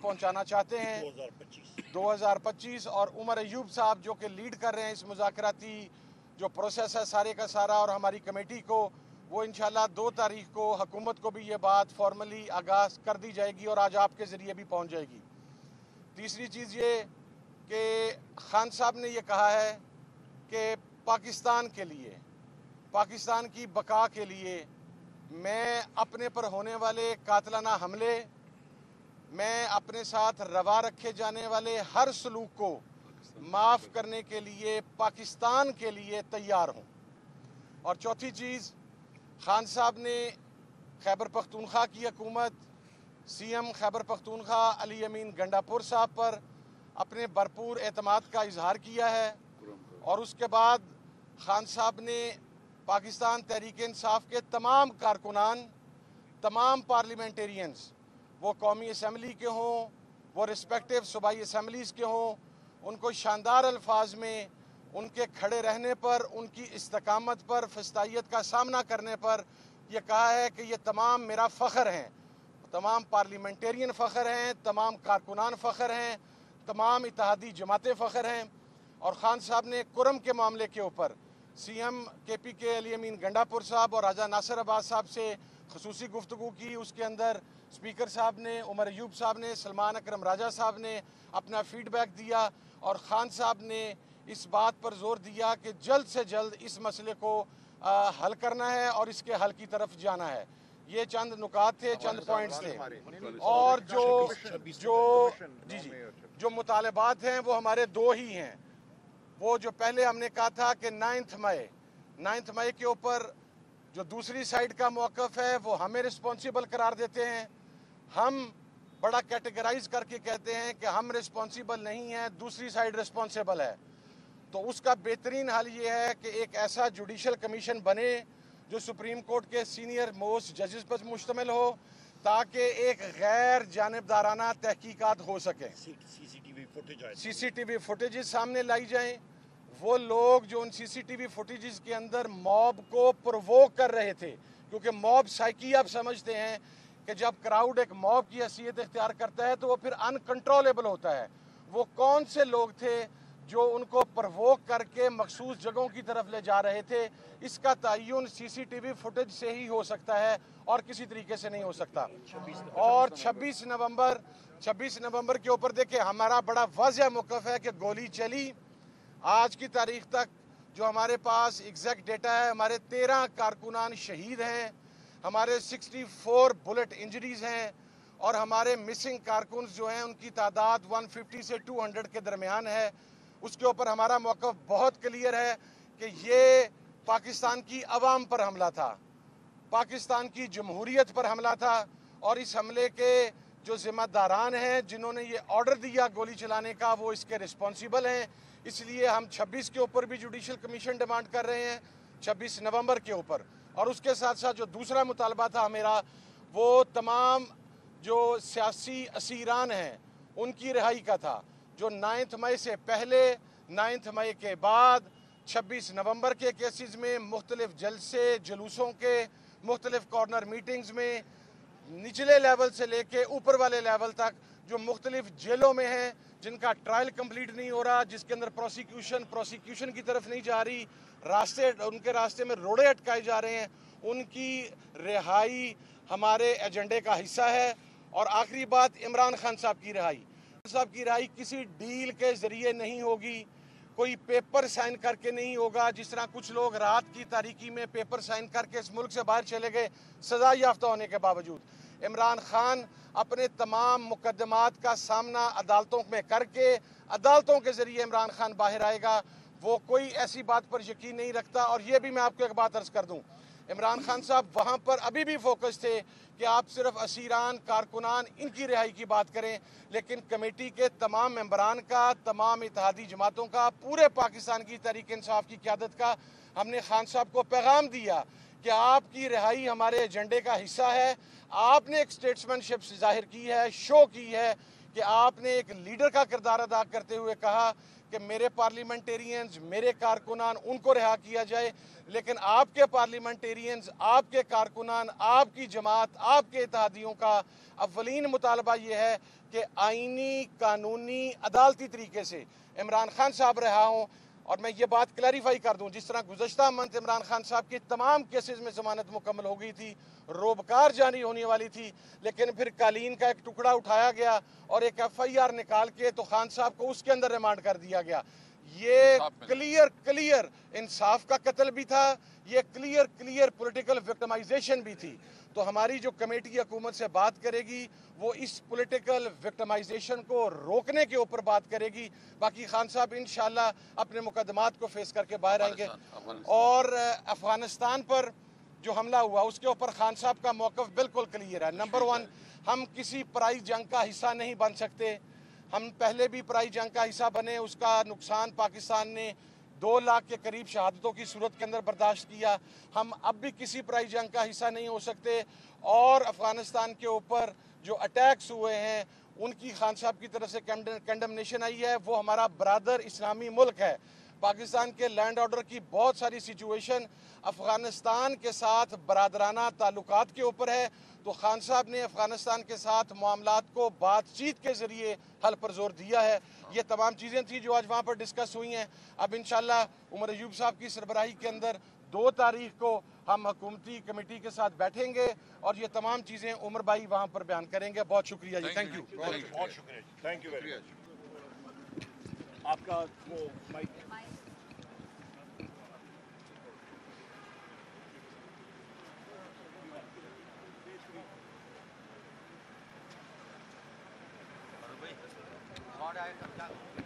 पहुंचाना चाहते हैं 2025 और उमर अयूब साहब जो कि लीड कर रहे हैं इस मुज़ाकराती जो प्रोसेस है सारे का सारा, और हमारी कमेटी को, वो इंशाल्लाह 2 तारीख को हुकूमत को भी ये बात फॉर्मली आगाज़ कर दी जाएगी और आज आपके ज़रिए भी पहुंच जाएगी। तीसरी चीज़ ये कि खान साहब ने ये कहा है कि पाकिस्तान के लिए, पाकिस्तान की बका के लिए मैं अपने पर होने वाले कातलाना हमले, मैं अपने साथ रवा रखे जाने वाले हर सलूक को माफ़ करने के लिए पाकिस्तान के लिए तैयार हूँ। और चौथी चीज़, खान साहब ने खैबर पख्तूनख्वा की हुकूमत, सीएम खैबर पख्तूनख्वा अली अमीन गंडापुर साहब पर अपने भरपूर एतमाद का इजहार किया है। और उसके बाद खान साहब ने पाकिस्तान तहरीक इंसाफ के तमाम कारकुनान, तमाम पार्लियामेंटेरियंस, वो कौमी असम्बली के हों, वो रिस्पेक्टिव सूबाई असम्बलीज़ के हों, उनको शानदार अल्फाज में उनके खड़े रहने पर, उनकी इस्तकामत पर, फस्तायत का सामना करने पर यह कहा है कि ये तमाम मेरा फ़ख्र हैं, तमाम पार्लियामेंटेरियन फ़ख्र हैं, तमाम कारकुनान फ़ख्र हैं, तमाम इत्तेहादी जमातें फ़ख्र हैं। और ख़ान साहब ने कुरम के मामले के ऊपर सीएम KPK अली अमीन गंडापुर साहब और राजा नासिर अब्बास साहब से खसूसी गुफ्तगू की। उसके अंदर स्पीकर साहब ने, उमर अयूब साहब ने, सलमान अकरम राजा साहब ने अपना फ़ीडबैक दिया और ख़ान साहब ने इस बात पर ज़ोर दिया कि जल्द से जल्द इस मसले को हल करना है और इसके हल की तरफ जाना है। ये चंद नुकात थे, चंद पॉइंट्स थे। और जो मुतालबात हैं वो हमारे 2 ही हैं। वो जो पहले हमने कहा था कि 9 मई के ऊपर जो दूसरी साइड का मौक़िफ़ है वो हमें रिस्पॉन्सिबल करार देते हैं। हम बड़ा कैटेगराइज करके कहते हैं कि हम रिस्पॉन्सिबल नहीं हैं, दूसरी साइड रिस्पॉन्सिबल है। तो उसका बेहतरीन हल ये है कि एक ऐसा जुडिशल कमीशन बने जो सुप्रीम कोर्ट के सीनियर मोस्ट जजेस पर मुश्तमिल हो, ताकि एक गैर जानिबदाराना तहकीकात हो सके। CCTV फुटेजेस सामने लाई जाएं। वो लोग जो उन CCTV फुटेजेस के अंदर मॉब को प्रोवोक कर रहे थे, क्योंकि मॉब साइकी आप समझते हैं कि जब क्राउड एक मॉब की हैसियत इख्तियार करता है तो वो फिर अनकंट्रोलेबल होता है। वो कौन से लोग थे जो उनको प्रोवोक करके मखसूस जगहों की तरफ ले जा रहे थे, इसका तयन CCTV फुटेज से ही हो सकता है और किसी तरीके से नहीं हो सकता। और 26 नवंबर के ऊपर देखिए हमारा बड़ा वाज़ेह मौक़िफ़ है कि गोली चली। आज की तारीख तक जो हमारे पास एग्जैक्ट डेटा है, हमारे 13 कारकुनान शहीद हैं, हमारे 64 बुलेट इंजरीज़ हैं और हमारे मिसिंग कारकुन जो हैं उनकी तादाद 150 से 200 के दरमियान है। उसके ऊपर हमारा मौक़िफ़ बहुत क्लियर है कि ये पाकिस्तान की अवाम पर हमला था, पाकिस्तान की जमहूरियत पर हमला था और इस हमले के जो ज़िम्मेदारान हैं, जिन्होंने ये ऑर्डर दिया गोली चलाने का, वो इसके रिस्पॉन्सिबल हैं। इसलिए हम 26 के ऊपर भी जुडिशल कमीशन डिमांड कर रहे हैं, 26 नवंबर के ऊपर। और उसके साथ साथ जो दूसरा मुतालबा था मेरा, वो तमाम जो सियासी असीरान हैं उनकी रिहाई का था, जो 9 मई से पहले, 9 मई के बाद, 26 नवंबर के केसेस में मुख्तलिफ जलसे जुलूसों के, मुख्तलिफ कॉर्नर मीटिंग्स में, निचले लेवल से लेके ऊपर वाले लेवल तक जो मुख्तलिफ जेलों में हैं, जिनका ट्रायल कंप्लीट नहीं हो रहा, जिसके अंदर प्रोसिक्यूशन की तरफ नहीं जा रही, उनके रास्ते में रोड़े अटकाए जा रहे हैं, उनकी रिहाई हमारे एजेंडे का हिस्सा है। और आखिरी बात, इमरान खान साहब की रिहाई किसी डील के ज़रिए नहीं होगी, कोई पेपर साइन करके नहीं होगा। जिस तरह कुछ लोग रात की तारीकी में पेपर साइन करके इस मुल्क से बाहर चले गए सज़ा याफ्ता होने के बावजूद, इमरान खान अपने तमाम मुकदमात का सामना अदालतों में करके, अदालतों के ज़रिए इमरान खान बाहर आएगा। वो कोई ऐसी बात पर यकीन नहीं रखता। और ये भी मैं आपको एक बात अर्ज़ कर दूँ, इमरान खान साहब वहाँ पर अभी भी फोकस थे कि आप सिर्फ असीरान, कारकुनान, इनकी रिहाई की बात करें, लेकिन कमेटी के तमाम मेंबरान का, तमाम इत्तेहादी जमातों का, पूरे पाकिस्तान की तहरीक इंसाफ की क़यादत का हमने खान साहब को पैगाम दिया कि आपकी रिहाई हमारे एजेंडे का हिस्सा है। आपने एक स्टेट्समैनशिप ज़ाहिर की है, शो की है کہ آپ نے ایک لیڈر کا کردار ادا کرتے ہوئے کہا کہ میرے پارلیمنٹیرینز، میرے کارکنان، ان کو رہا کیا جائے، لیکن آپ کے پارلیمنٹیرینز، آپ کے کارکنان، آپ کی جماعت، آپ کے اتحادیوں کا اولین مطالبہ یہ ہے کہ آئینی، قانونی، عدالتی طریقے سے عمران خان صاحب رہا ہوں۔ اور میں یہ بات کلیریفائی کر دوں، جس طرح گزشتہ منتھ عمران خان صاحب کی تمام کیسز میں ضمانت مکمل ہو گئی تھی، روبکار جاری ہونے والی تھی، لیکن پھر قالین کا ایک ٹکڑا اٹھایا گیا اور ایک ایف آئی آر نکال کے تو خان صاحب کو اس کے اندر ریمانڈ کر دیا گیا۔ یہ کلیئر انصاف کا قتل بھی تھا، یہ کلیئر پولیٹیکل وکٹمائزیشن بھی تھی۔ تو ہماری جو کمیٹی حکومت سے بات کرے گی وہ اس پولیٹیکل وکٹمائزیشن کو روکنے کے اوپر بات کرے گی۔ باقی خان صاحب انشاءاللہ اپنے مقدمات کو فیس کر کے باہر آئیں گے۔ اور افغانستان پر جو حملہ ہوا اس کے اوپر خان صاحب کا موقف بالکل کلیئر ہے۔ نمبر 1، ہم کسی پرائی جنگ کا حصہ نہیں بن سکتے۔ ہم پہلے بھی پرائی جنگ کا حصہ بنے، اس کا نقصان پاکستان نے 2 لاکھ کے قریب شہادتوں کی صورت کے اندر برداشت کیا۔ ہم اب بھی کسی پرائی جنگ کا حصہ نہیں ہو سکتے، اور افغانستان کے اوپر جو اٹیکس ہوئے ہیں ان کی خان صاحب کی طرف سے کنڈمنیشن آئی ہے۔ وہ ہمارا برادر اسلامی ملک ہے۔ پاکستان کے لینڈ آرڈر کی بہت ساری سچویشن افغانستان کے ساتھ برادرانہ تعلقات کے اوپر ہے، تو خان صاحب نے افغانستان کے ساتھ معاملات کو بات چیت کے ذریعے حل پر زور دیا ہے۔ یہ تمام چیزیں تھیں جو آج وہاں پر ڈسکس ہوئی ہیں۔ اب انشاءاللہ عمر ایوب صاحب کی سربراہی کے اندر 2 تاریخ کو ہم حکومتی کمیٹی کے ساتھ بیٹھیں گے اور یہ تمام چیزیں عمر بھائی وہاں پر بیان کریں گے۔ بہت شکریہ جی، تھینک یو۔ بہت شکریہ، تھینک یو ویری مچ۔ آپ کا وہ مائک اور بھائی